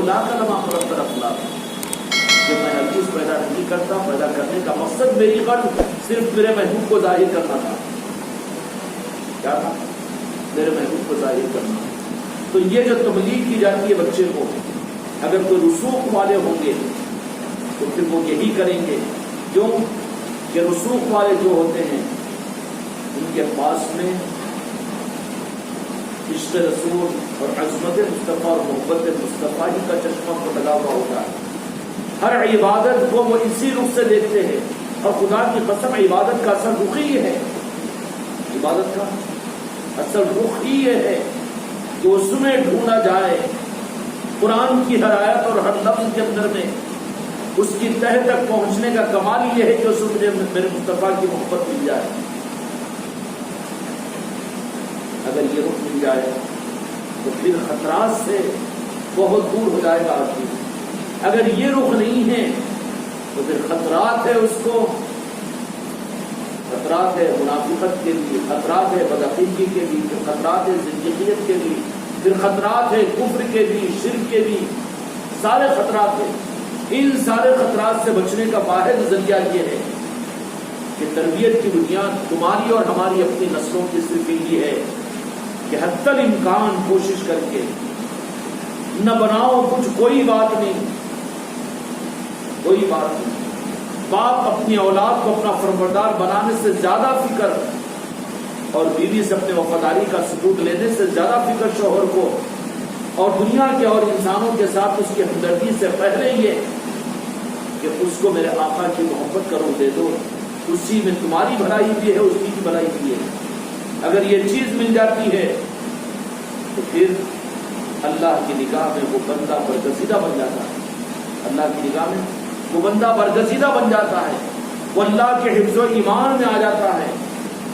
لا کلمہ رب الاخلاق کہ میں ہر چیز پیدا نہیں کرتا، پیدا کرنے کا مقصد میری قلب صرف میرے محبوب کو ظاہر کرنا تھا. کیا تھا؟ میرے محبوب کو ظاہر کرنا. تو یہ جو تبلیغ کی جاتی ہے بچے کو، اگر کوئی رسوخ والے ہوں گے تو پھر وہ یہی کریں گے. کیوں کہ رسوخ والے جو ہوتے ہیں ان کے پاس میں عشق رسول اور عظمت مصطفیٰ اور محبت مصطفیٰ ہی کا چشمہ کو لگا ہوا ہوتا ہے. ہر عبادت کو وہ اسی رخ سے دیکھتے ہیں. اور خدا کی قسم عبادت کا اصل رخ ہی ہے، عبادت کا اصل رخ ہی یہ ہے کہ اس میں ڈھونڈا جائے قرآن کی ہر آیت اور ہر لفظ کے اندر میں اس کی تہ تک پہنچنے کا کمال یہ ہے کہ اس میں میرے مصطفیٰ کی محبت مل جائے. اگر یہ رخ مل جائے تو پھر خطرات سے بہت دور ہو جائے گا آدمی. اگر یہ رخ نہیں ہے تو پھر خطرات ہے اس کو، خطرات ہے منافقت کے لیے، خطرات ہے بدعقیدگی کے لیے، پھر خطرات ہے زندگیت کے لیے، پھر خطرات ہے کفر کے بھی، شرک کے بھی، سارے خطرات ہیں. ان سارے خطرات سے بچنے کا واحد ذریعہ یہ ہے کہ تربیت کی بنیاد تمہاری اور ہماری اپنی نسلوں کی صرف یہ ہے کہ حتی الامکان کوشش کر کے نہ بناؤ کچھ، کوئی بات نہیں، کوئی بات نہیں. باپ اپنی اولاد کو اپنا فرمانبردار بنانے سے زیادہ فکر اور بیوی سے اپنے وفاداری کا ثبوت لینے سے زیادہ فکر شوہر کو اور دنیا کے اور انسانوں کے ساتھ اس کی ہمدردی سے پہلے یہ کہ اس کو میرے آقا کی محبت کرو دے دو. اسی میں تمہاری بھلائی بھی ہے، اس کی بھلائی بھی ہے. اگر یہ چیز مل جاتی ہے تو پھر اللہ کی نگاہ میں وہ بندہ برگزیدہ بن جاتا ہے. اللہ کی نگاہ میں وہ بندہ برگزیدہ بن جاتا ہے، وہ اللہ کے حفظ و ایمان میں آ جاتا ہے.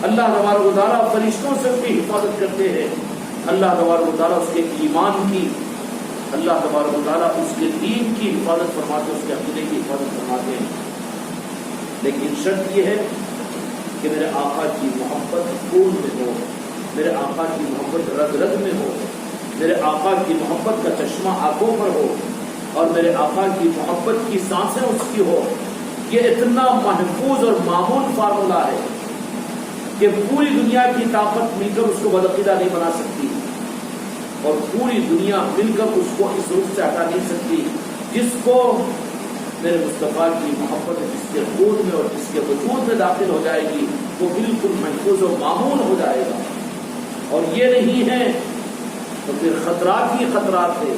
اللہ تبارک و تعالیٰ فرشتوں سے اس کی حفاظت کرتے ہیں. اللہ تبارک و تعالیٰ اس کے ایمان کی، اللہ تبارک و تعالیٰ اس کے دین کی حفاظت فرماتے ہیں، اس کے عقیدے کی حفاظت فرماتے ہیں. لیکن شرط یہ ہے کہ میرے آقا کی محبت خون میں ہو، میرے آقا کی محبت رگ رگ میں ہو، میرے آقا کی محبت کا چشمہ آنکھوں پر ہو، اور میرے آقا کی محبت کی سانسیں اس کی ہو. یہ اتنا محفوظ اور معمول فارمولہ ہے کہ پوری دنیا کی طاقت مل کر اس کو بدعقیدہ نہیں بنا سکتی، اور پوری دنیا مل کر اس کو اس رخ سے ہٹا نہیں سکتی. جس کو میرے مصطفیٰ کی محبت جس کے خون میں اور جس کے وجود میں داخل ہو جائے گی وہ بالکل محفوظ و معمول ہو جائے گا. اور یہ نہیں ہے تو پھر خطرات ہی خطرات ہے.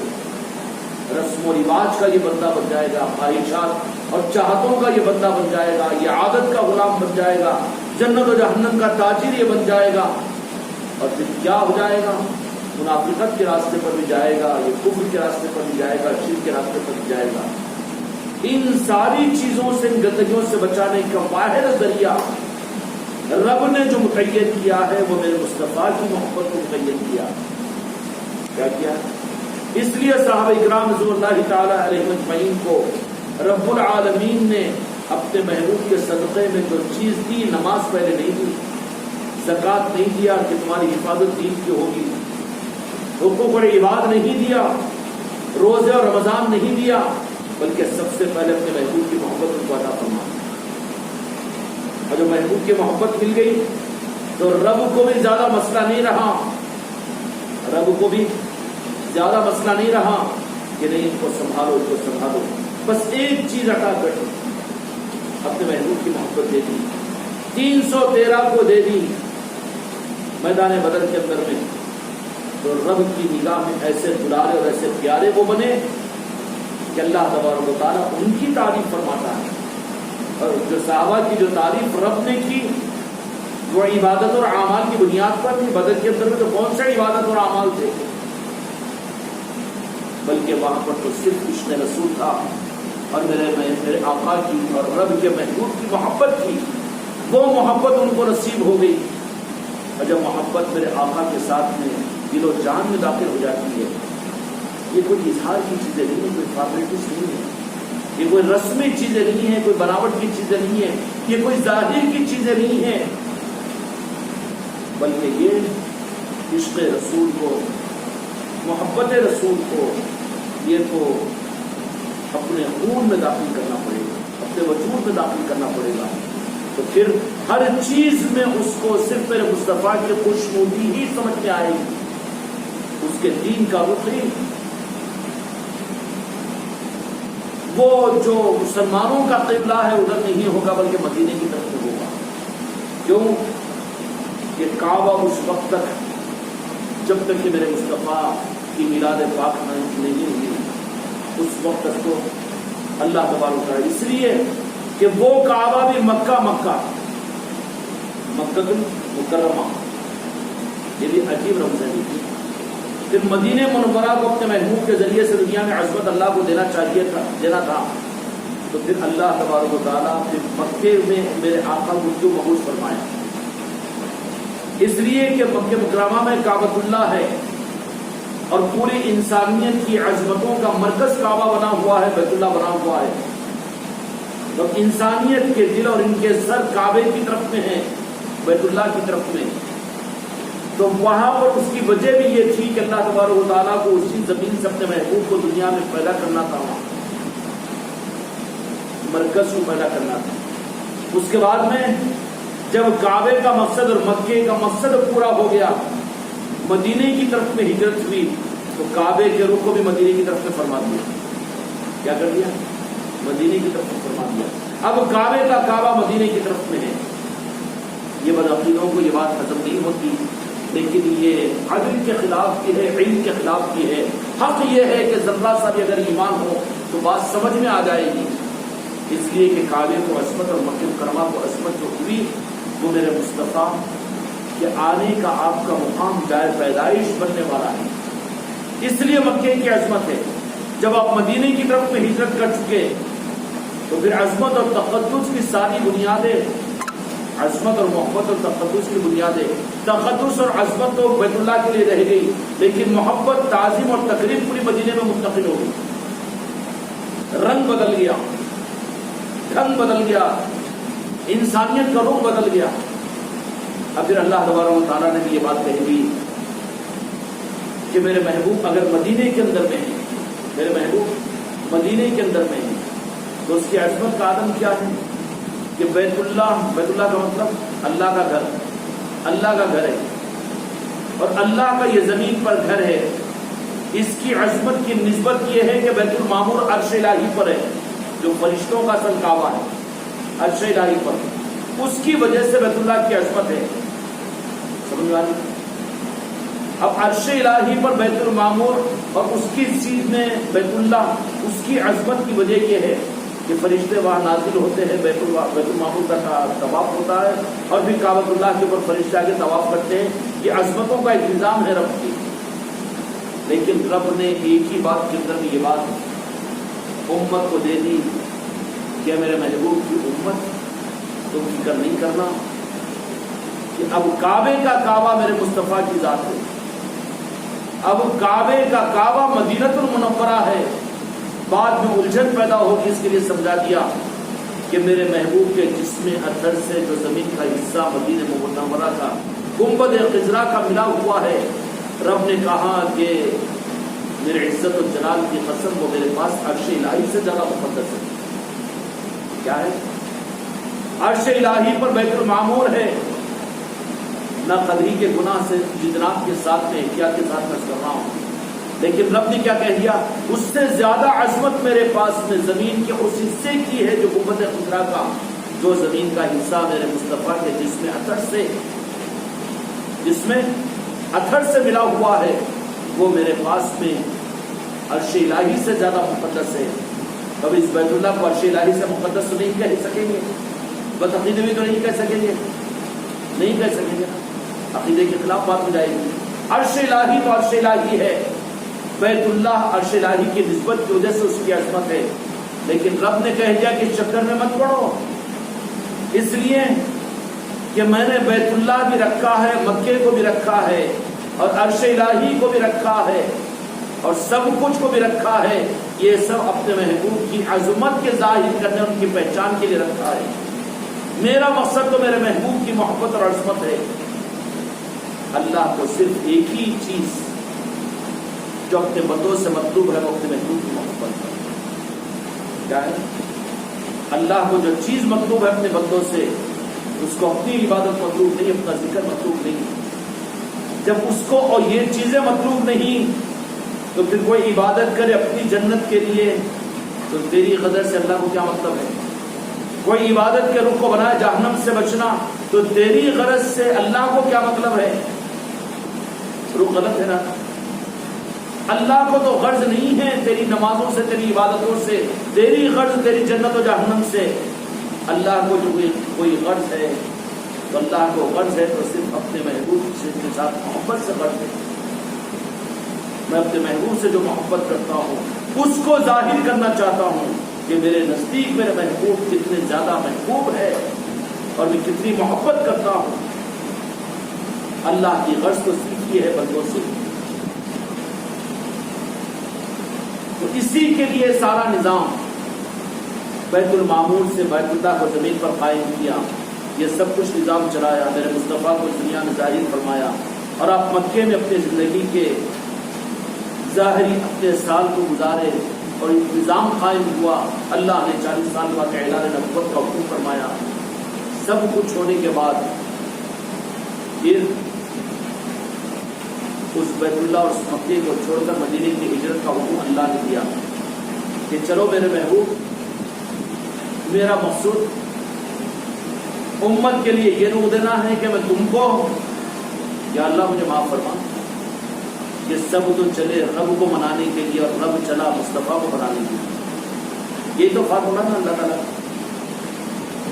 رسم و رواج کا یہ بندہ بن جائے گا، خواہشات اور چاہتوں کا یہ بندہ بن جائے گا، یہ عادت کا غلام بن جائے گا، جنت و جہنم کا تاجر یہ بن جائے گا. اور پھر کیا ہو جائے گا؟ منافقت کے راستے پر بھی جائے گا، یہ کفر کے راستے پر بھی جائے گا، شرک کے راستے پر بھی جائے گا. ان ساری چیزوں سے، ان گندگیوں سے بچانے کا واحد ذریعہ رب نے جو مقید کیا ہے وہ میرے مصطفیٰ کی محبت کو مقید کیا. کیا کیا؟ اس لیے صحابہ اکرام رضوان اللہ تعالی علیہم اجمعین کو رب العالمین نے اپنے محبوب کے صدقے میں جو چیز دی، نماز پہلے نہیں دی، زکوٰۃ نہیں دیا کہ تمہاری حفاظت دین کی ہوگی، حقوق اور عباد نہیں دیا، روزے اور رمضان نہیں دیا، بلکہ سب سے پہلے اپنے محبوب کی محبت ان کو عطا فرما. اور جو محبوب کی محبت مل گئی تو رب کو بھی زیادہ مسئلہ نہیں رہا، رب کو بھی زیادہ مسئلہ نہیں رہا کہ نہیں ان کو سنبھالو، ان کو سنبھالو. بس ایک چیز عطا کر دی، اپنے محبوب کی محبت دے دی. 313 کو دے دی میدان بدر کے اندر میں. تو رب کی نگاہ میں ایسے دلارے اور ایسے پیارے وہ بنے کہ اللہ تبارک و تعالیٰ ان کی تعریف فرماتا ہے. اور جو صحابہ کی جو تعریف رب نے کی وہ عبادت اور اعمال کی بنیاد پر نہیں. بدر کے اندر میں تو کون سے عبادت اور اعمال تھے، بلکہ وہاں پر تو صرف عشق رسول تھا اور میرے آقا کی اور رب کے محبوب کی محبت تھی. وہ محبت ان کو نصیب ہو گئی. اور جب محبت میرے آقا کے ساتھ میں دل و جان میں داخل ہو جاتی ہے، یہ کوئی اظہار کی چیزیں نہیں ہیں، کوئی فارمیلٹیز نہیں ہے، یہ کوئی رسمی چیزیں نہیں ہیں، کوئی بناوٹ کی چیزیں نہیں ہیں، یہ کوئی ظاہر کی چیزیں نہیں ہیں، بلکہ یہ عشق رسول کو، محبت رسول کو، یہ تو اپنے خون میں داخل کرنا پڑے گا، اپنے وجود میں داخل کرنا پڑے گا، تو پھر ہر چیز میں اس کو صرف میرے مصطفیٰ کی خوشنودی ہی سمجھ میں آئے گی، اس کے دین کا رخ ہی وہ جو مسلمانوں کا قبلہ ہے ادھر نہیں ہوگا بلکہ مدینے کی طرف سے ہوگا۔ کیوں؟ یہ کعبہ اس وقت تک جب تک کہ میرے مصطفیٰ کی میلاد پاک نہیں ہوئی اس وقت تک تو اللہ تبارک و تعالیٰ، اس لیے کہ وہ کعبہ بھی مکہ المکرمہ، یہ بھی عجیب رمز ہے۔ پھر مدینہ منورہ کو اپنے محبوب کے ذریعے سے دنیا میں عظمت اللہ کو دینا تھا، تو پھر اللہ تبارک و تعالیٰ پھر مکے میں میرے آقا کو کیوں مبعوث فرمایا؟ اس لیے کہ مکہ مکرمہ میں کعبۃ اللہ ہے اور پوری انسانیت کی عظمتوں کا مرکز کعبہ بنا ہوا ہے، بیت اللہ بنا ہوا ہے، تو انسانیت کے دل اور ان کے سر کعبے کی طرف میں ہیں، بیت اللہ کی طرف میں، تو وہاں پر اس کی وجہ بھی یہ تھی کہ اللہ تبارک و تعالیٰ کو اسی زمین سے اپنے محبوب کو دنیا میں پیدا کرنا تھا، مرکز کو پیدا کرنا تھا۔ اس کے بعد میں جب کعبے کا مقصد اور مکے کا مقصد پورا ہو گیا، مدینے کی طرف میں ہجرت ہوئی، تو کعبے کے رخ کو بھی مدینے کی طرف میں فرما دیا۔ کیا کر دیا؟ مدینے کی طرف میں فرما دیا۔ اب کعبے کا کعبہ مدینے کی طرف میں ہے۔ یہ بدعقیدوں کو یہ بات ہضم نہیں ہوتی، لیکن یہ عدل کے خلاف کی ہے، علم کے خلاف کی ہے۔ حق یہ ہے کہ ذرہ سا بھی اگر ایمان ہو تو بات سمجھ میں آ جائے گی، اس لیے کہ کعبے کو عظمت اور مکہ مکرمہ کو عظمت جو ہوئی وہ میرے مصطفیٰ کے آنے کا آپ کا مقام جائے پیدائش بننے والا ہے، اس لیے مکے کی عظمت ہے۔ جب آپ مدینے کی طرف میں ہجرت کر چکے تو پھر عظمت اور تقدس کی ساری بنیادیں، عظمت اور محبت اور تقدس کی بنیادیں، تقدس اور عظمت تو بیت اللہ کے لیے رہ گئی، لیکن محبت، تعظیم اور تقریب پوری مدینے میں منتقل ہو گئی۔ رنگ بدل گیا، ڈھنگ بدل گیا، انسانیت کا رخ بدل گیا۔ اب پھر اللہ تبارک و تعالیٰ نے بھی یہ بات کہی دی کہ میرے محبوب اگر مدینے کے اندر میں ہیں، میرے محبوب مدینے کے اندر میں ہیں، تو اس کی عظمت کا عالم کیا ہے کہ بیت اللہ کا مطلب اللہ کا گھر، اللہ کا گھر ہے، اور اللہ کا یہ زمین پر گھر ہے۔ اس کی عظمت کی نسبت یہ ہے کہ بیت المعمور عرش الہی پر ہے، جو فرشتوں کا اصل کعبہ ہے، عرش الہی پر، اس کی وجہ سے بیت اللہ کی عظمت ہے۔ سمجھ آ رہی؟ اب عرش الہی پر بیت المعمور اور اس کی چیز میں بیت اللہ، اس کی عظمت کی وجہ یہ ہے کہ فرشتے وہاں نازل ہوتے ہیں، بیت المعمور کا طواف ہوتا ہے، اور پھر کعبۃ اللہ کے اوپر فرشتے آگے طواف کرتے ہیں۔ یہ عظمتوں کا ایک نظام ہے رب کی، لیکن رب نے ایک ہی بات کے اندر یہ بات امت کو دے دی کہ میرے محبوب کی امت تم فکر نہیں کرنا کہ اب کعبے کا کعبہ میرے مصطفیٰ کی ذات ہے، اب کعبے کا کعبہ مدینۃ المنورہ ہے۔ بعد میں الجھن پیدا ہوگی، اس کے لیے سمجھا دیا کہ میرے محبوب کے جسم اثر سے جو زمین کا حصہ مدینہ منورہ کا گنبد خضرا کا ملا ہوا ہے، رب نے کہا کہ میرے عزت و جلال کی قسم وہ میرے پاس عرش الہی سے زیادہ مقدس ہے۔ کیا ہے؟ عرش الہی پر بیت المعمور ہے۔ نہ قدری کے گناہ سے جناب کے ساتھ میں احتیاط کے ساتھ میں کر رہا ہوں، لیکن رب نے کیا کہہ دیا؟ اس سے زیادہ عظمت میرے پاس میں زمین کے اس حصے کی ہے جو گنبد خضرا کا، جو زمین کا حصہ میرے مصطفیٰ کے جسم اثر سے ملا ہوا ہے، وہ میرے پاس میں عرش الہی سے زیادہ مقدس ہے۔ اب اس بیت اللہ کو عرش الہی سے مقدس تو نہیں کہہ سکیں گے، بدعقیدے بھی تو نہیں کہہ سکیں گے، نہیں کہہ سکیں گے، عقیدے کے خلاف بات ہو جائے گی۔ عرش الہی تو عرش الہی ہے، بیت اللہ عرش الہی کی نسبت کی وجہ سے اس کی عظمت ہے، لیکن رب نے کہہ دیا کہ چکر میں مت پڑو، اس لیے کہ میں نے بیت اللہ بھی رکھا ہے، مکے کو بھی رکھا ہے، اور عرش الہی کو بھی رکھا ہے، اور سب کچھ کو بھی رکھا ہے۔ یہ سب اپنے محبوب کی عظمت کے ظاہر کرنے، ان کی پہچان کے لیے رکھا ہے۔ میرا مقصد تو میرے محبوب کی محبت اور عظمت ہے۔ اللہ کو صرف ایک ہی چیز جو اپنے بندوں سے مطلوب ہے وہ اپنے محبوب کی محبت ہے. کیا ہے؟ اللہ کو جو چیز مطلوب ہے اپنے بندوں سے، اس کو اپنی عبادت مطلوب نہیں، اپنا ذکر مطلوب نہیں. جب اس کو اور یہ چیزیں مطلوب نہیں تو پھر کوئی عبادت کرے اپنی جنت کے لیے تو تیری غضب سے اللہ کو کیا مطلب ہے؟ کوئی عبادت کے رخ کو بنائے جہنم سے بچنا تو تیری غرض سے اللہ کو کیا مطلب ہے؟ رخ غلط ہے نا. اللہ کو تو غرض نہیں ہے تیری نمازوں سے، تیری عبادتوں سے، تیری غرض تیری جنت و جہنم سے. اللہ کو جو کوئی غرض ہے تو اللہ کو غرض ہے تو صرف اپنے محبوب سے کے ساتھ محبت سے غرض ہے. میں اپنے محبوب سے جو محبت کرتا ہوں اس کو ظاہر کرنا چاہتا ہوں کہ میرے نزدیک میرے محبوب کتنے زیادہ محبوب ہے اور میں کتنی محبت کرتا ہوں. اللہ کی غرض تو صرف یہ ہے بندوں سے. تو اسی کے لیے سارا نظام بیت المعمور سے بیت اللہ کو زمین پر قائم کیا، یہ سب کچھ نظام چلایا، میرے مصطفیٰ کو دنیا میں ظاہر فرمایا، اور آپ مکے میں اپنے زندگی کے ظاہری اپنے سال کو گزارے اور انتظام قائم ہوا. اللہ نے 40 سال بعد اعلان نبوت کا حکم فرمایا. سب کچھ ہونے کے بعد پھر اس بیت اللہ اور اس مکے کو چھوڑ کر مدینے کی ہجرت کا حکم اللہ نے دیا کہ چلو میرے محبوب، میرا مقصود امت کے لیے یہ روح دینا ہے کہ میں تم کو یا اللہ مجھے معاف فرما. یہ سب تو چلے رب کو منانے کے لیے اور رب چلا مصطفیٰ کو بنانے کے لیے. یہ تو فارمولہ نا اللہ تعالیٰ.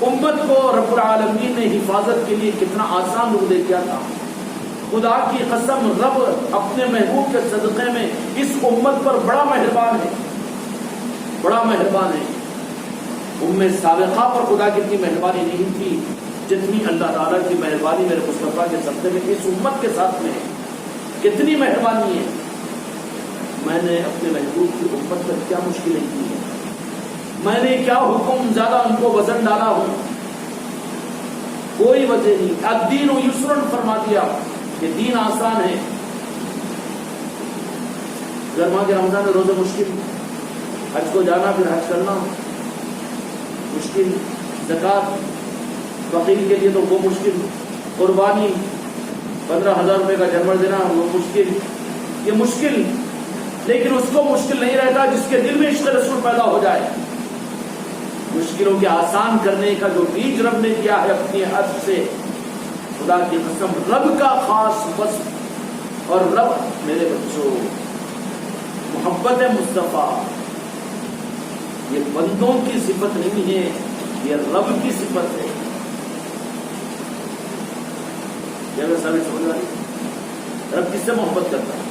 امت کو رب العالمین نے حفاظت کے لیے کتنا آسان روح دے دیا تھا. خدا کی قسم رب اپنے محبوب کے صدقے میں اس امت پر بڑا مہربان ہے، بڑا مہربان ہے. ام سابقہ پر خدا کی اتنی مہربانی نہیں تھی جتنی اللہ تعالیٰ کی مہربانی میرے مصطفیٰ کے صدقے میں اس امت کے ساتھ میں ہے. کتنی مہربانی ہے. میں نے اپنے محبوب کی امت پر کیا مشکلیں کی ہیں، میں نے کیا حکم زیادہ ان کو وزن ڈالا ہوں، کوئی وجہ نہیں. الدین یسر فرما دیا کہ دین آسان ہے. گرما کے رمضان میں روزے مشکل، حج کو جانا پھر حج کرنا مشکل، زکوٰۃ فقیر کے لیے تو وہ مشکل، قربانی 15,000 روپے کا جانور دینا وہ مشکل. یہ مشکل، لیکن اس کو مشکل نہیں رہتا جس کے دل میں عشق رسول پیدا ہو جائے. مشکلوں کے آسان کرنے کا جو بیج رب نے دیا ہے اپنی حد سے، خدا کی قسم رب کا خاص وصف. اور رب میرے بچوں محبت مصطفیٰ یہ بندوں کی صفت نہیں ہے، یہ رب کی صفت ہے. سمجھ رہی رب کس سے محبت کرتا ہے؟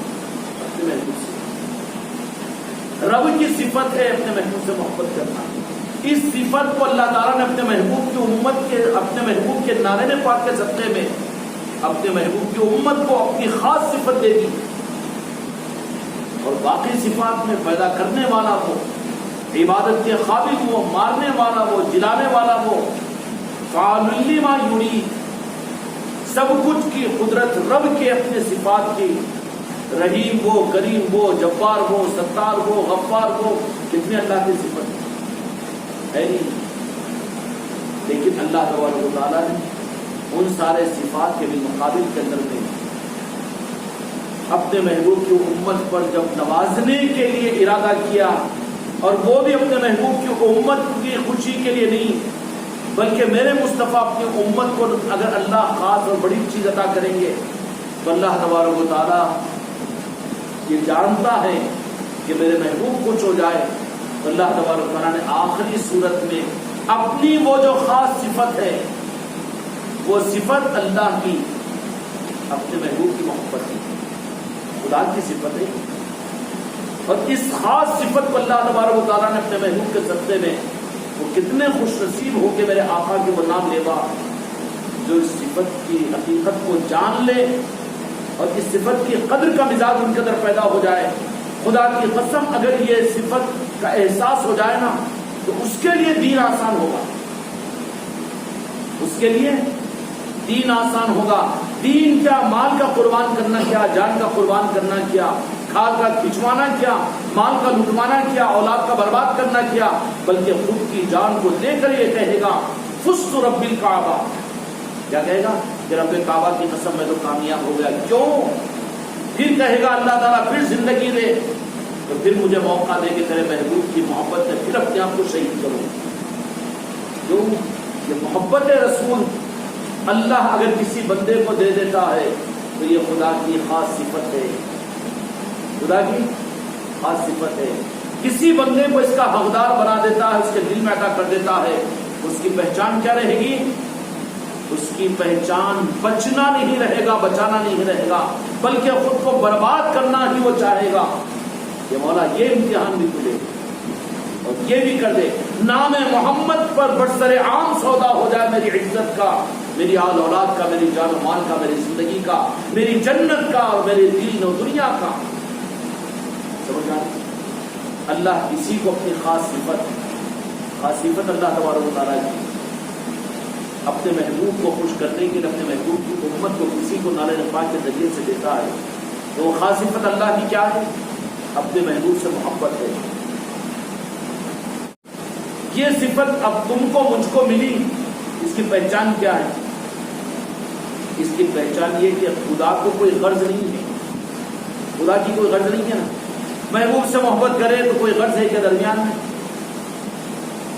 اپنے محبوب سے. رب کی صفت ہے اپنے محبوب سے محبت کرنا. اس صفت کو اللہ تعالیٰ نے اپنے محبوب کی امت کے اپنے محبوب کے نعرے پاک کے صدقے میں اپنے محبوب کی امت کو اپنی خاص صفت دے دی. اور باقی صفات میں پیدا کرنے والا وہ، عبادت کے قابل وہ، مارنے والا وہ، جلانے والا وہ، فعال لما یرید، سب کچھ کی قدرت رب کے اپنے صفات کی. رحیم وہ، کریم وہ، جبار وہ، ستار وہ، غفار وہ، کتنے اللہ کی صفت ہے نہیں. لیکن اللہ تبارک و تعالیٰ نے ان سارے صفات کے بھی مقابل کے اندر میں اپنے محبوب کی امت پر جب نوازنے کے لیے ارادہ کیا، اور وہ بھی اپنے محبوب کی امت کی خوشی کے لیے نہیں بلکہ میرے مصطفیٰ اپنی امت کو اگر اللہ خاص اور بڑی چیز عطا کریں گے تو اللہ تبارک و تعالیٰ یہ جانتا ہے کہ میرے محبوب کچھ ہو جائے تو اللہ تبارک و تعالیٰ نے آخری صورت میں اپنی وہ جو خاص صفت ہے، وہ صفت اللہ کی اپنے محبوب کی محبت ہے، خدا کی صفت ہے. اور اس خاص صفت کو اللہ تبارک و تعالیٰ نے اپنے محبوب کے صدقے میں، وہ کتنے خوش نصیب ہو کے میرے آقا کے وہ نام لیوا جو اس صفت کی حقیقت کو جان لے اور اس صفت کی قدر کا مزاج ان کے اندر پیدا ہو جائے. خدا کی قسم اگر یہ صفت کا احساس ہو جائے نا تو اس کے لیے دین آسان ہوگا، اس کے لیے دین آسان ہوگا. دین کیا، مال کا قربان کرنا کیا، جان کا قربان کرنا کیا، کھال کا کھچوانا کیا، مال کا لٹوانا کیا، اولاد کا برباد کرنا کیا، بلکہ خود کی جان کو لے کر یہ کہے گا فزت رب الکعبہ، کیا کہے گا کہ رب کعبہ کی قسم میں تو کامیاب ہو گیا۔ کیوں؟ پھر کہے گا اللہ تعالیٰ پھر زندگی دے تو پھر مجھے موقع دے کہ تیرے محبوب کی محبت میں پھر اپنے آپ کو شہید کروں۔ کیوں؟ یہ محبت رسول اللہ اگر کسی بندے کو دے دیتا ہے تو یہ خدا کی خاص صفت ہے، خدا کی خاص صفت ہے۔ کسی بندے کو اس کا حقدار بنا دیتا ہے، اس کے دل میں عطا کر دیتا ہے، اس کی پہچان کیا رہے گی؟ اس کی پہچان بچنا نہیں رہے گا، بچانا نہیں رہے گا، بلکہ خود کو برباد کرنا ہی وہ چاہے گا کہ مولا یہ امتحان بھی تجھے اور یہ بھی کر دے، نام محمد پر برسر عام سودا ہو جائے میری عزت کا، میری آل اولاد کا، میری جان و مال کا، میری زندگی کا، میری جنت کا اور میرے دین و دنیا کا۔ سمجھ آئے؟ اللہ کسی کو اپنی خاص صفت اللہ تبارک و تعالیٰ کی اپنے محبوب کو خوش کرنے کے لیے اپنے محبوب کی امت کو کسی کو نعرہ پاک کے ذریعے سے دیتا ہے، تو وہ خاص صفت اللہ کی کیا ہے؟ اپنے محبوب سے محبت ہے۔ یہ صفت اب تم کو مجھ کو ملی، اس کی پہچان کیا ہے؟ اس کی پہچان یہ کہ خدا کو کوئی غرض نہیں ہے، خدا کی کوئی غرض نہیں ہے نا، محبوب سے محبت کرے تو کوئی غرض ہے کہ درمیان میں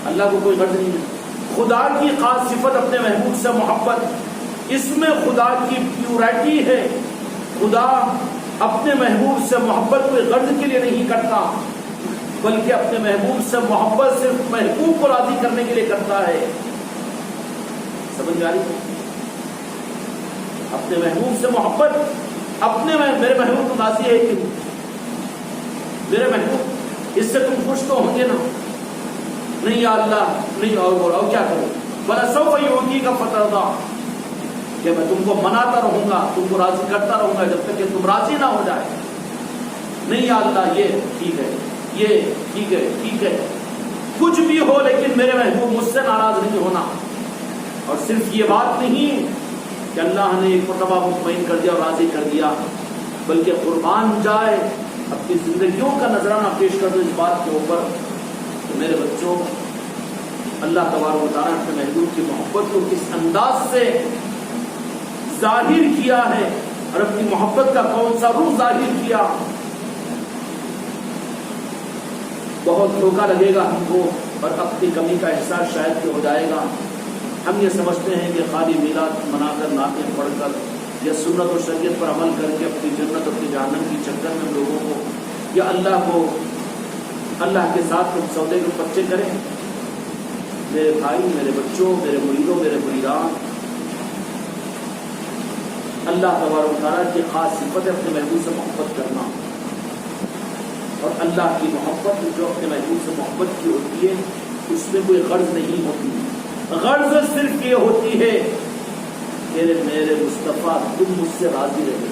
اللہ کو کوئی غرض نہیں ہے۔ خدا کی خاص صفت اپنے محبوب سے محبت، اس میں خدا کی پیورٹی ہے۔ خدا اپنے محبوب سے محبت کوئی غرض کے لیے نہیں کرتا، بلکہ اپنے محبوب سے محبت صرف محبوب کو راضی کرنے کے لیے کرتا ہے۔ سمجھ آ رہی ہے؟ اپنے محبوب سے محبت، میرے محبوب تو راضی ہے کہ میرے محبوب اس سے تم خوش تو ہوں گے نا؟ نہیں یا اللہ نہیں، اور بولا کیا کروں؟ وَلَسَوْفَ يُعْطِيكَ فَتَرْضَىٰ، کہ میں تم کو مناتا رہوں گا، تم کو راضی کرتا رہوں گا جب تک کہ تم راضی نہ ہو جائے۔ نہیں یا اللہ یہ ٹھیک ہے، یہ ٹھیک ہے، ٹھیک ہے، کچھ بھی ہو لیکن میرے محبوب مجھ سے ناراض نہیں ہونا۔ اور صرف یہ بات نہیں کہ اللہ نے ایک مرتبہ مطمئن کر دیا اور راضی کر دیا، بلکہ قربان جائے اپنی زندگیوں کا نذرانہ پیش کر دو اس بات کے اوپر کہ میرے بچوں، اللہ تبارک و تعالیٰ نے محبوب کی محبت کو کس انداز سے ظاہر کیا ہے اور اپنی محبت کا کون سا روح ظاہر کیا۔ بہت دھوکا لگے گا ہم کو اور اپنی کمی کا احساس شاید کہ ہو جائے گا۔ ہم یہ سمجھتے ہیں کہ خالی میلاد منا کر، نعتیں پڑھ کر یا سنت و شریعت پر عمل کر کے اپنی جنت اپنی جہنم کی چکر میں لوگوں کو یا اللہ کے ساتھ ہم سودے کے پرچے کریں۔ میرے بھائی، میرے بچوں، میرے مریدوں، میرے مریدان، اللہ تبارک و تعالیٰ کی خاص صفت ہے اپنے محبوب سے محبت کرنا، اور اللہ کی محبت جو اپنے محبوب سے محبت کی ہوتی ہے اس میں کوئی غرض نہیں ہوتی۔ غرض صرف یہ ہوتی ہے کہ میرے مصطفیٰ تم مجھ سے راضی رہے،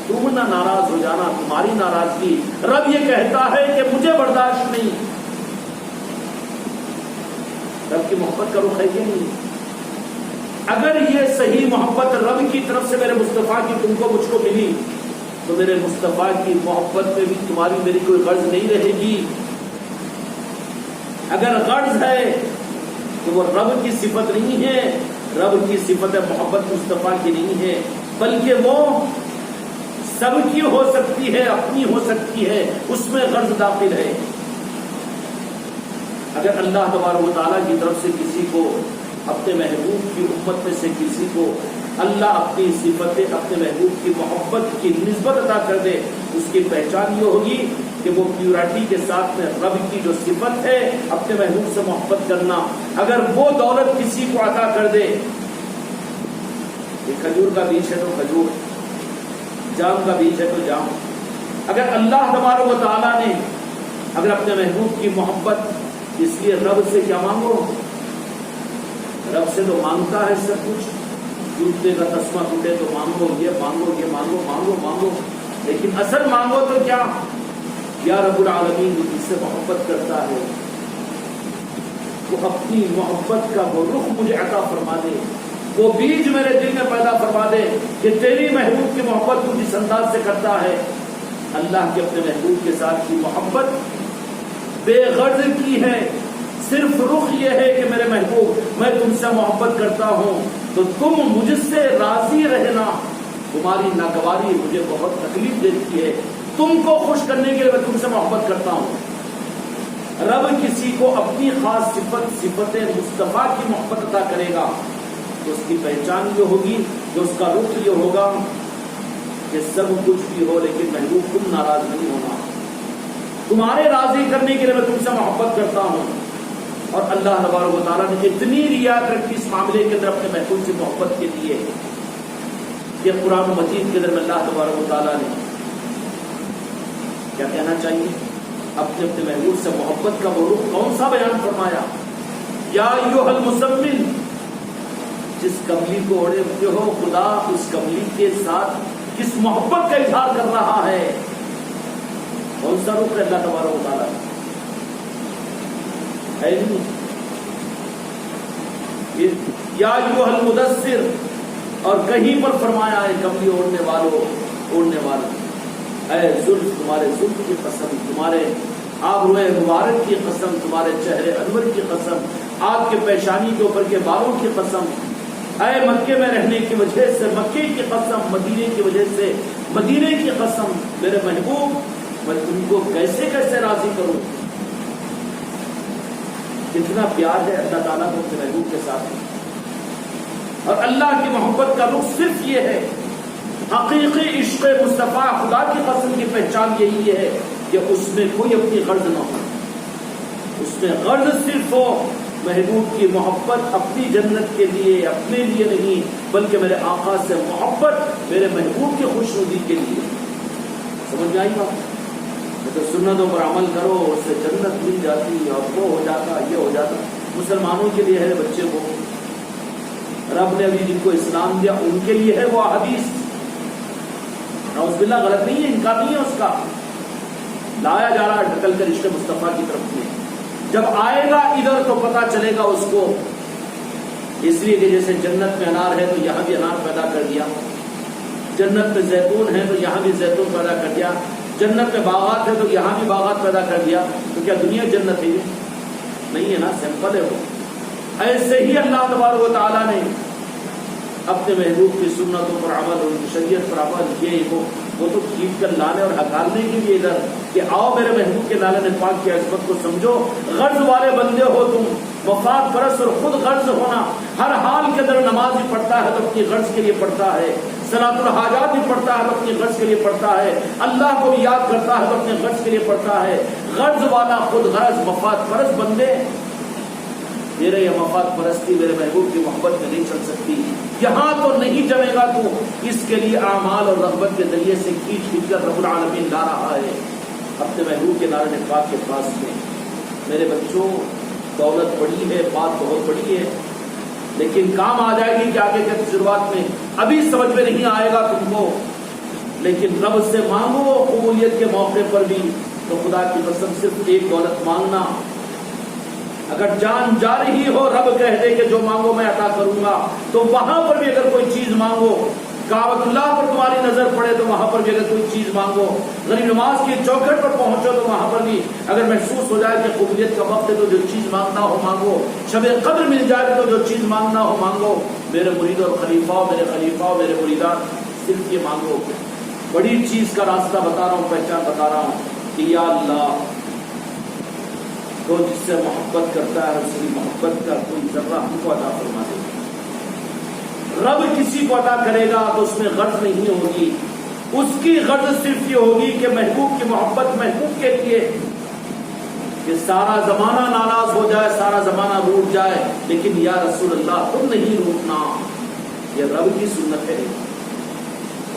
تم نہ ناراض ہو جانا، تمہاری ناراضگی رب یہ کہتا ہے کہ مجھے برداشت نہیں۔ رب کی محبت کا رخ ہے یہ نہیں۔ اگر یہ صحیح محبت رب کی طرف سے میرے مصطفیٰ کی تم کو مجھ کو ملی تو میرے مصطفیٰ کی محبت میں بھی تمہاری میری کوئی غرض نہیں رہے گی۔ اگر غرض ہے تو وہ رب کی صفت نہیں ہے، رب کی صفت محبت مصطفیٰ کی نہیں ہے، بلکہ وہ سب کی ہو سکتی ہے، اپنی ہو سکتی ہے، اس میں غرض داخل ہے۔ اگر اللہ تبارک و تعالیٰ کی طرف سے کسی کو اپنے محبوب کی امت میں سے کسی کو اللہ اپنی صفتیں اپنے محبوب کی محبت کی نسبت عطا کر دے، اس کی پہچان یہ ہوگی کہ وہ پیورٹی کے ساتھ میں رب کی جو صفت ہے اپنے محبوب سے محبت کرنا، اگر وہ دولت کسی کو عطا کر دے، یہ کھجور کا بیج ہے تو کھجور، جام کا بیج ہے تو جام، اگر اللہ تبارک و تعالیٰ نے اگر اپنے محبوب کی محبت، اس لیے رب سے کیا مانگو؟ رب سے تو مانگتا ہے سب کچھ، جوتے کا تسمہ ٹوٹے تو مانگو، یہ مانگو، یہ مانگو، مانگو مانگو، لیکن اصل مانگو تو کیا؟ یا رب العالمین جو جس سے محبت کرتا ہے وہ اپنی محبت کا وہ رخ مجھے عطا فرما دے، وہ بیج میرے دل میں پیدا فرما دے کہ تیری محبوب کی محبت تو جس انداز سے کرتا ہے اللہ کے اپنے محبوب کے ساتھ کی محبت بے غرض کی ہے، صرف رخ یہ ہے کہ میرے محبوب میں تم سے محبت کرتا ہوں تو تم مجھ سے راضی رہنا، تمہاری ناگواری مجھے بہت تکلیف دیتی ہے، تم کو خوش کرنے کے لیے میں تم سے محبت کرتا ہوں۔ رب کسی کو اپنی خاص صفت مصطفیٰ کی محبت عطا کرے گا تو اس کی پہچان یہ ہوگی کہ اس کا رخ یہ ہوگا کہ سب کچھ بھی ہو لیکن محبوب تم ناراض نہیں ہونا، تمہارے راضی کرنے کے لیے میں تم سے محبت کرتا ہوں۔ اور اللہ تبارک و تعالیٰ نے اتنی رعایت رکھی اس معاملے کے اندر اپنے محبوب سے محبت کے لیے کہ قرآن مجید کے اندر میں اللہ تبارک و تعالیٰ نے کیا کہنا چاہیے، اپنے محبوب سے محبت کا وہ رخ کون سا بیان فرمایا، یا ایھا المزمل، جس کملی کو اوڑھے ہوئے ہو خدا اس کملی کے ساتھ کس محبت کا اظہار کر رہا ہے، کون سا رخ ہے اللہ تبارک و تعالیٰ ہے نہیں۔ یا ایھا المدثر، اور کہیں پر فرمایا ہے کملی اوڑھنے والوں، اے زلف تمہارے زلف کی قسم، تمہارے آبروئے مبارک کی قسم، تمہارے چہرے انور کی قسم، آپ کے پیشانی کے اوپر کے بالوں کی قسم، اے مکے میں رہنے کی وجہ سے مکے کی قسم، مدینے کی وجہ سے مدینے کی قسم، میرے محبوب میں تم کو کیسے راضی کروں۔ کتنا پیار ہے اللہ تعالیٰ کو اپنے محبوب کے ساتھ، اور اللہ کی محبت کا رخ صرف یہ ہے، حقیقی عشق مصطفیٰ خدا کی قسم کی پہچان یہی ہے کہ اس میں کوئی اپنی غرض نہ ہو، اس میں غرض صرف ہو محبوب کی محبت، اپنی جنت کے لیے، اپنے لیے نہیں بلکہ میرے آقا سے محبت، میرے محبوب کی خوشنودی کے لیے۔ سمجھ میں آئی بات؟ تو سنتوں پر عمل کرو اس سے جنت مل جاتی، اور وہ ہو جاتا یہ ہو جاتا۔ مسلمانوں کے لیے ہے بچے کو رب نے ابھی جن کو اسلام دیا ان کے لیے ہے وہ حدیث، نعوذ باللہ غلط نہیں ہے، انکار نہیں ہے اس کا، لایا جا رہا ہے ڈھکل کر عشق مصطفیٰ کی طرف میں، جب آئے گا ادھر تو پتہ چلے گا اس کو، اس لیے کہ جیسے جنت میں انار ہے تو یہاں بھی انار پیدا کر دیا، جنت میں زیتون ہے تو یہاں بھی زیتون پیدا کر دیا، جنت میں باغات ہے تو یہاں بھی باغات پیدا کر دیا، تو کیا دنیا جنت ہے؟ نہیں ہے نا، سمپل ہے وہ۔ ایسے ہی اللہ تبارک و تعالیٰ نے اپنے محبوب کی سنتوں پر عمل اور شریعت پر عمل، یہ وہ تو کھینچ کر لانے اور ہکالنے کے لیے ادھر کہ آؤ میرے محبوب کے لالے نے پاک کی عظمت کو سمجھو، غرض والے بندے ہو تم، مفاد پرست اور خود غرض ہونا، ہر حال کے اندر نماز بھی پڑھتا ہے تو اپنی غرض کے لیے پڑھتا ہے، صلاۃ الحاجات بھی پڑھتا ہے تو اپنی غرض کے لیے پڑھتا ہے، اللہ کو بھی یاد کرتا ہے تو اپنے غرض کے لیے پڑھتا ہے، غرض والا خود غرض مفاد پرست بندے، میرے یہ مفاد پرستی میرے محبوب کی محبت میں نہیں چل سکتی، یہاں تو نہیں جمے گا تو اس کے لیے اعمال اور رغبت کے ذریعے سے کھینچ کر رب العالمین لا رہا ہے اپنے محبوب کے نارے پاک کے پاس میں۔ میرے بچوں، دولت بڑی ہے، بات بہت بڑی ہے، لیکن کام آ جائے گی کہ آگے کے شروعات میں، ابھی سمجھ میں نہیں آئے گا تم کو، لیکن رب سے مانگو قبولیت کے موقع پر بھی تو خدا کی قسم صرف ایک دولت مانگنا، اگر جان جا رہی ہو رب کہہ دے کہ جو مانگو میں عطا کروں گا، تو وہاں پر بھی اگر کوئی چیز مانگو، کعبۃ اللہ پر تمہاری نظر پڑے تو وہاں پر بھی اگر کوئی چیز مانگو، غریب نواز کی چوکھٹ پر پہنچو تو وہاں پر بھی اگر محسوس ہو جائے کہ قبولیت کا وقت ہے تو جو چیز مانگنا ہو مانگو، شب قدر مل جائے تو جو چیز مانگنا ہو مانگو، میرے مرید اور خلیفہ، میرے خلیفہ اور میرے مریدان صرف یہ مانگو۔ بڑی چیز کا راستہ بتا رہا ہوں، پہچان بتا رہا ہوں کہ یا اللہ تو جس سے محبت کرتا ہے اس کی محبت کا کوئی ذرہ ہم کو عطا فرما دے۔ رب کسی کو عطا کرے گا تو اس میں غرض نہیں ہوگی، اس کی غرض صرف یہ ہوگی کہ محبوب کی محبت محبوب کے لیے، کہ سارا زمانہ ناراض ہو جائے، سارا زمانہ روٹ جائے، لیکن یا رسول اللہ تم نہیں روٹنا، یہ رب کی سنت ہے،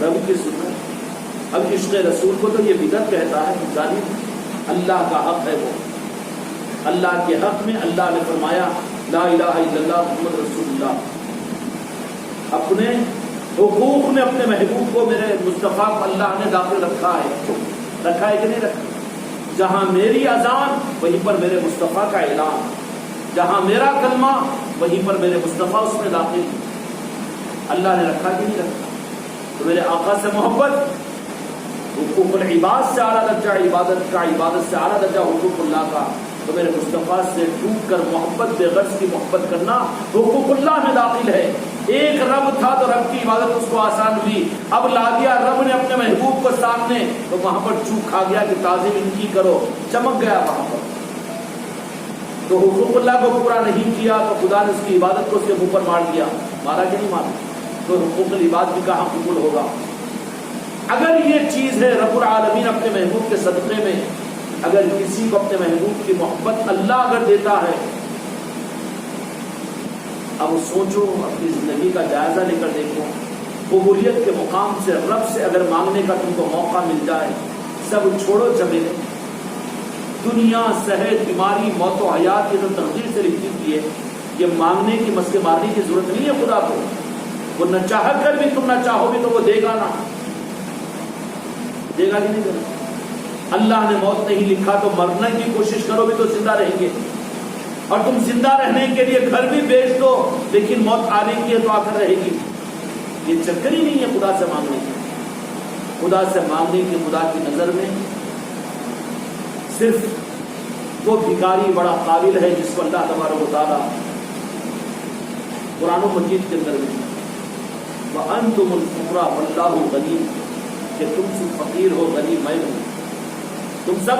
رب کی سنت۔ اب عشق رسول کو تو یہ بدعت کہتا ہے، ظالم، اللہ کا حق ہے وہ، اللہ کے حق میں اللہ نے فرمایا لا الہ الا اللہ محمد رسول اللہ، اپنے حقوق میں اپنے محبوب کو، میرے مصطفیٰ کو اللہ نے داخل رکھا ہے کہ نہیں رکھا؟ جہاں میری اذان وہیں پر میرے مصطفیٰ کا اعلان، جہاں میرا کلمہ وہیں پر میرے مصطفیٰ اس میں داخل، اللہ نے رکھا کہ نہیں رکھا؟ تو میرے آقا سے محبت حقوق العباد سے اعلیٰ درجہ عبادت کا، عبادت سے اعلیٰ درجہ حقوق اللہ کا، تو میرے مصطفیٰ سے ٹوٹ کر محبت بے غرض کی محبت کرنا حقوق اللہ میں داخل ہے۔ ایک رب تھا تو رب کی عبادت اس کو آسان ہوئی، اب لا دیا رب نے اپنے محبوب کو سامنے تو وہاں پر چوک کھا گیا کہ تعظیم ان کی کرو، چمک گیا وہاں پر۔ تو حقوق اللہ کو پورا نہیں کیا تو خدا نے اس کی عبادت کو اس کے منہ پر مار دیا، مارا کہ نہیں مارا؟ تو حقوق العباد بھی کہاں قبول ہوگا؟ اگر یہ چیز ہے رب العالمین اپنے محبوب کے صدقے میں، اگر کسی کو اپنے محبوب کی محبت اللہ اگر دیتا ہے، اب سوچو، اپنی زندگی کا جائزہ لے کر دیکھو، قبولیت کے مقام سے رب سے اگر مانگنے کا تم کو موقع مل جائے، سب چھوڑو جمیلے، دنیا، صحت، بیماری، موت و حیات، یہ تو تقدیر سے لکھی ہوئی ہے، یہ مانگنے کی مسئلے مارنے کی ضرورت نہیں ہے خدا کو، وہ نہ چاہ کر بھی تم نہ چاہو بھی تو وہ دے گا نا، دے گا کہ نہیں دے گا؟ اللہ نے موت نہیں لکھا تو مرنے کی کوشش کرو بھی تو زندہ رہیں گے، اور تم زندہ رہنے کے لیے گھر بھی بیچ دو لیکن موت آنے کی ہے تو آ کر رہے گی۔ یہ چکر ہی نہیں ہے خدا سے مانگنے کی۔ خدا سے مانگنے کی خدا کی نظر میں صرف وہ بھکاری بڑا قابل ہے جس کو اللہ تبارک و تعالیٰ قرآن مجید کے اندر میں وَأَنْتُمُ الْفُقَرَاءُ وَاللَّهُ غَنِيٌّ، کہ تم سب فقیر ہو، غنی میں ہوں، تم سب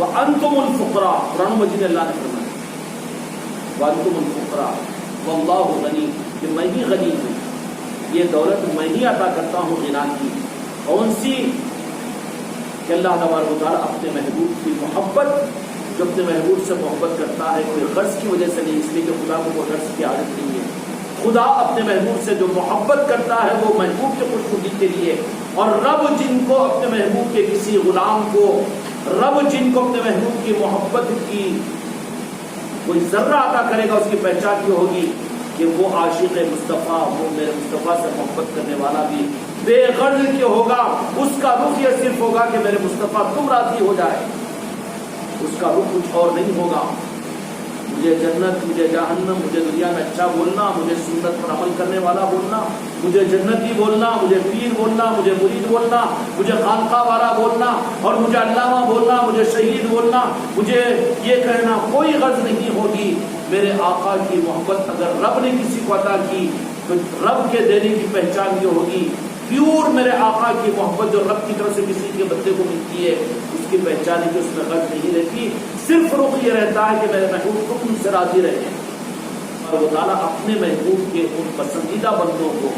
وَأَنْتُمُ الْفُقَرَاءُ، قرآن مجید اللہ نے فرمایا وَأَنْتُمُ الْفُقَرَاءُ وَاللَّهُ غَنِيٌّ، کہ میں ہی غنی ہوں، یہ دولت میں ہی عطا کرتا ہوں غنا کی، کون سی؟ کہ اللہ تبارک و تعالیٰ اپنے محبوب کی محبت، جو اپنے محبوب سے محبت کرتا ہے کوئی غرض کی وجہ سے نہیں، اس لیے کہ خدا کو کوئی غرض کی عادت نہیں ہے، خدا اپنے محبوب سے جو محبت کرتا ہے وہ محبوب کے خوشنودی کے لیے، اور رب جن کو اپنے محبوب کے کسی غلام کو، رب جن کو اپنے محبوب کی محبت کی کوئی ذرہ عطا کرے گا، اس کی پہچان کیوں ہوگی کہ وہ عاشق مصطفیٰ، وہ میرے مصطفیٰ سے محبت کرنے والا بھی بے غرض کیوں ہوگا، اس کا رخ یہ صرف ہوگا کہ میرے مصطفیٰ تم راضی ہو جائے، اس کا رخ کچھ اور نہیں ہوگا۔ مجھے جنت، مجھے جہنم، مجھے دنیا میں اچھا بولنا، مجھے سنت پر عمل کرنے والا بولنا، مجھے جنتی بولنا، مجھے پیر بولنا، مجھے مرید بولنا، مجھے خانقاہ والا بولنا، اور مجھے علامہ بولنا، مجھے شہید بولنا، مجھے یہ کہنا، کوئی غرض نہیں ہوگی۔ میرے آقا کی محبت اگر رب نے کسی کو عطا کی تو رب کے دینے کی پہچان یہ ہوگی، پیور میرے آقا کی محبت جو رب کی طرف سے کسی کے بندے کو ملتی ہے، اس کی پہچان ہے کہ اس میں غرض نہیں رہتی، صرف رخ یہ رہتا ہے کہ میرے محبوب کو ان سے راضی رہے، اور وہ تعالیٰ اپنے محبوب کے ان پسندیدہ بندوں کو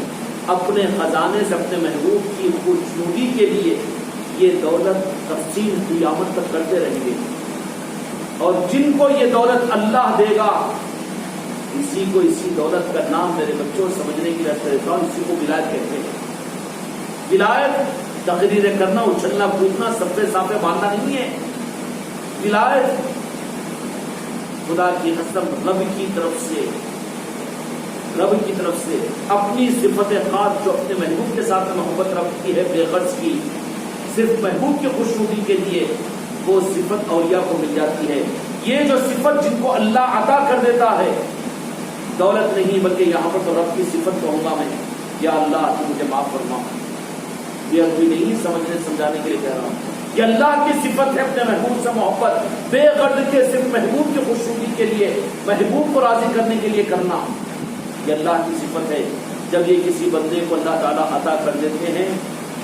اپنے خزانے سے اپنے محبوب کی خوشنودی کے لیے یہ دولت تقسیم قیامت تک کرتے رہیں گے، اور جن کو یہ دولت اللہ دے گا، اسی کو اسی دولت کا نام میرے بچوں سمجھنے کی رہتا دیتا ہوں، اسی کو ولایت کہتے ہیں۔ ولایت تقریریں کرنا، اچھلنا کودنا، سفے سافے باندھنا نہیں ہے، ولایت خدا کی قسم رب کی طرف سے اپنی صفت خاص جو اپنے محبوب کے ساتھ محبت رکھتی ہے بے غرض کی، صرف محبوب کی خوشنودی کے لیے وہ صفت اولیاء کو مل جاتی ہے۔ یہ جو صفت جن کو اللہ عطا کر دیتا ہے، دولت نہیں بلکہ یہاں پر تو رب کی صفت کہوں گا میں، یا اللہ تو مجھے معاف فرما، یہ ابھی نہیں سمجھنے سمجھانے کے لیے کہہ رہا ہوں، یہ اللہ کی صفت ہے اپنے محبوب سے محبت بے غرض کے، صرف محبوب کی خوشنودی کے لیے، محبوب کو راضی کرنے کے لیے کرنا، یہ اللہ کی صفت ہے۔ جب یہ کسی بندے کو اللہ تعالیٰ عطا کر دیتے ہیں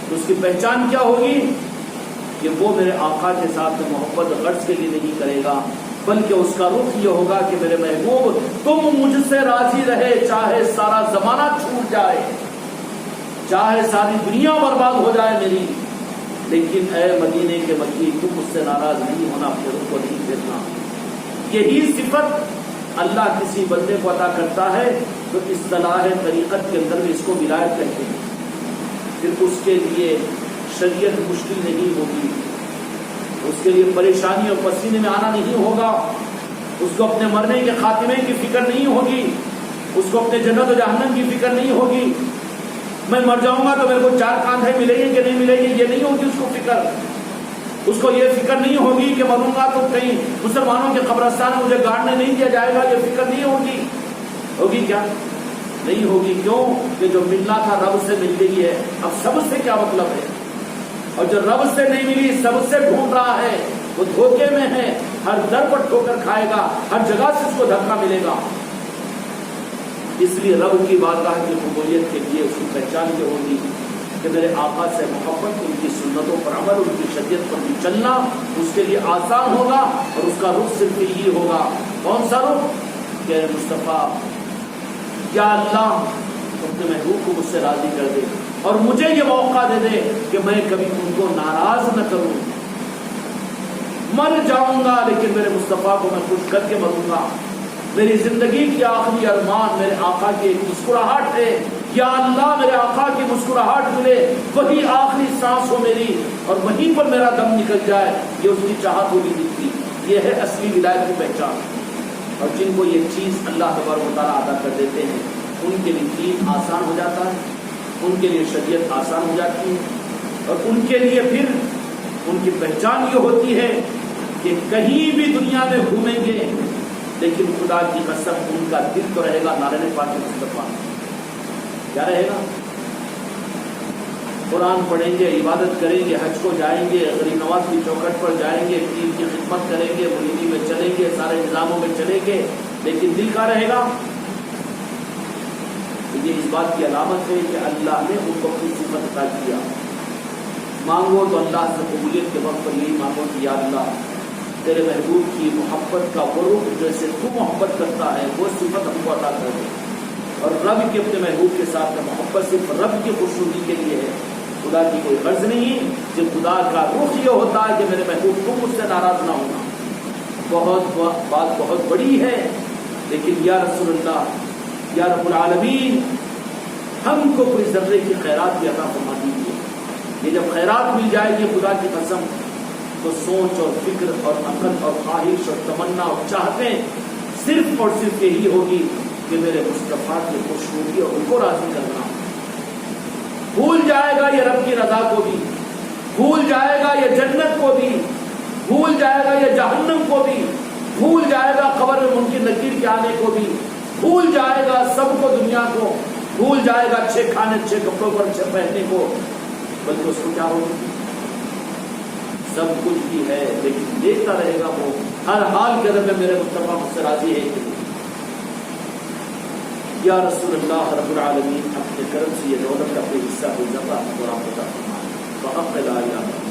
تو اس کی پہچان کیا ہوگی کہ وہ میرے آقا کے ساتھ محبت غرض کے لیے نہیں کرے گا، بلکہ اس کا رخ یہ ہوگا کہ میرے محبوب تم مجھ سے راضی رہے، چاہے سارا زمانہ چھوٹ جائے، چاہے ساری دنیا برباد ہو جائے میری، لیکن اے مدینے کے مکی تم مجھ سے ناراض نہیں ہونا، اپنے رخ کو نہیں پھیرنا۔ یہی صفت اللہ کسی بندے کو عطا کرتا ہے تو اصطلاح طریقت کے اندر بھی اس کو ولایت کہتے ہیں۔ پھر اس کے لیے شریعت مشکل نہیں ہوگی، اس کے لیے پریشانی اور پسینے میں آنا نہیں ہوگا، اس کو اپنے مرنے کے خاتمے کی فکر نہیں ہوگی، اس کو اپنے جنت و جہنم کی فکر نہیں ہوگی، میں مر جاؤں گا تو میرے کو 4 کاندھے ملیں گے کہ نہیں ملیں گے، یہ نہیں ہوگی اس کو فکر۔ اس کو یہ فکر نہیں ہوگی کہ مروں گا تو کہیں مسلمانوں کے قبرستان میں مجھے گاڑنے نہیں دیا جائے گا، یہ فکر نہیں ہوگی۔ ہوگی کیا؟ نہیں ہوگی. کیوں کہ جو ملنا تھا رب سے مل گئی ہے. اب سب سے کیا مطلب ہے؟ اور جو رب سے نہیں ملی سب سے ڈھونڈ رہا ہے وہ دھوکے میں ہے. ہر در پر ٹھوکر کھائے گا, ہر جگہ سے اس کو دھکا ملے گا. اس لیے رب کی بارگاہ کی قبولیت کے لیے اس کی پہچان یہ ہوگی کہ میرے آقا سے محبت, ان کی سنتوں پر عمل, ان کی شریعت پر بھی چلنا اس کے لیے آسان ہوگا. اور اس کا رخ صرف یہی ہوگا. کون سا رخ؟ کہ مصطفیٰ یا اللہ اپنے محبوب کو مجھ سے راضی کر دے اور مجھے یہ موقع دے دے کہ میں کبھی ان کو ناراض نہ کروں. مر جاؤں گا لیکن میرے مصطفیٰ کو میں خوش کر کے مروں گا. میری زندگی کی آخری ارمان میرے آقا کی ایک مسکراہٹ ہے. یا اللہ میرے آقا کی مسکراہٹ ملے, وہی آخری سانس ہو میری, اور وہیں پر میرا دم نکل جائے. یہ اس کی چاہت ہوگی دکھتی. یہ ہے اصلی ولایت کی پہچان. اور جن کو یہ چیز اللہ تبارک و تعالیٰ ادا کر دیتے ہیں ان کے لیے دین آسان ہو جاتا ہے, ان کے لیے شریعت آسان ہو جاتی ہے, اور ان کے لیے پھر ان کی پہچان یہ ہوتی ہے کہ کہیں بھی دنیا میں گھومیں گے لیکن خدا کی قسم ان کا دل تو رہے گا نارائن پاک مصطفیٰ. کیا رہے گا؟ قرآن پڑھیں گے, عبادت کریں گے, حج کو جائیں گے, غریب نواز کی چوکھٹ پر جائیں گے, پیر کی خدمت کریں گے, مریدی میں چلیں گے, سارے نظاموں میں چلیں گے, لیکن دل کا رہے گا. یہ اس بات کی علامت ہے کہ اللہ نے ان کو اپنی صفت عطا کیا. مانگو تو اللہ سے قبولیت کے وقت پر یہی مانگو کہ یا اللہ تیرے محبوب کی محبت کا غروب جیسے تو محبت کرتا ہے وہ صفت ہم کو عطا کر دے. اور رب کے اپنے محبوب کے ساتھ میں محبت صرف رب کی خوشنودی کے لیے ہے, خدا کی کوئی غرض نہیں. کہ خدا کا رخ یہ ہوتا ہے کہ میرے محبوب تم مجھ سے ناراض نہ ہونا. بات بہت بڑی ہے, لیکن یا رسول اللہ یا رب العالمین ہم کو کوئی ذرے کی خیرات بھی عطا فرما دیجیے. یہ جب خیرات مل جائے گی خدا کی قسم تو سوچ اور فکر اور عقل اور خواہش اور تمنا اور چاہتیں صرف اور صرف یہی ہوگی کہ میرے مصطفیٰ کی خوشنودی اور ان کو راضی کرنا. بھول جائے گا یہ رب کی رضا کو بھی, بھول جائے گا یہ جنت کو بھی, بھول جائے گا یہ جہنم کو بھی, بھول جائے گا قبر میں منکر نکیر کے آنے کو بھی, بھول جائے گا سب کو, دنیا کو بھول جائے گا, اچھے کھانے اچھے کپڑوں پر اچھے پہننے کو. بلکہ اس کو کیا ہوگی؟ سب کچھ بھی ہے لیکن دیکھتا رہے گا وہ ہر حال کے اندر میں میرے مصطفیٰ مجھ سے راضی ہے. یا رسول اللہ رب العالمین اپنے کرم سے یہ دولت کا کوئی حصہ ہو جاتا اور آپ بتا فرمائیں.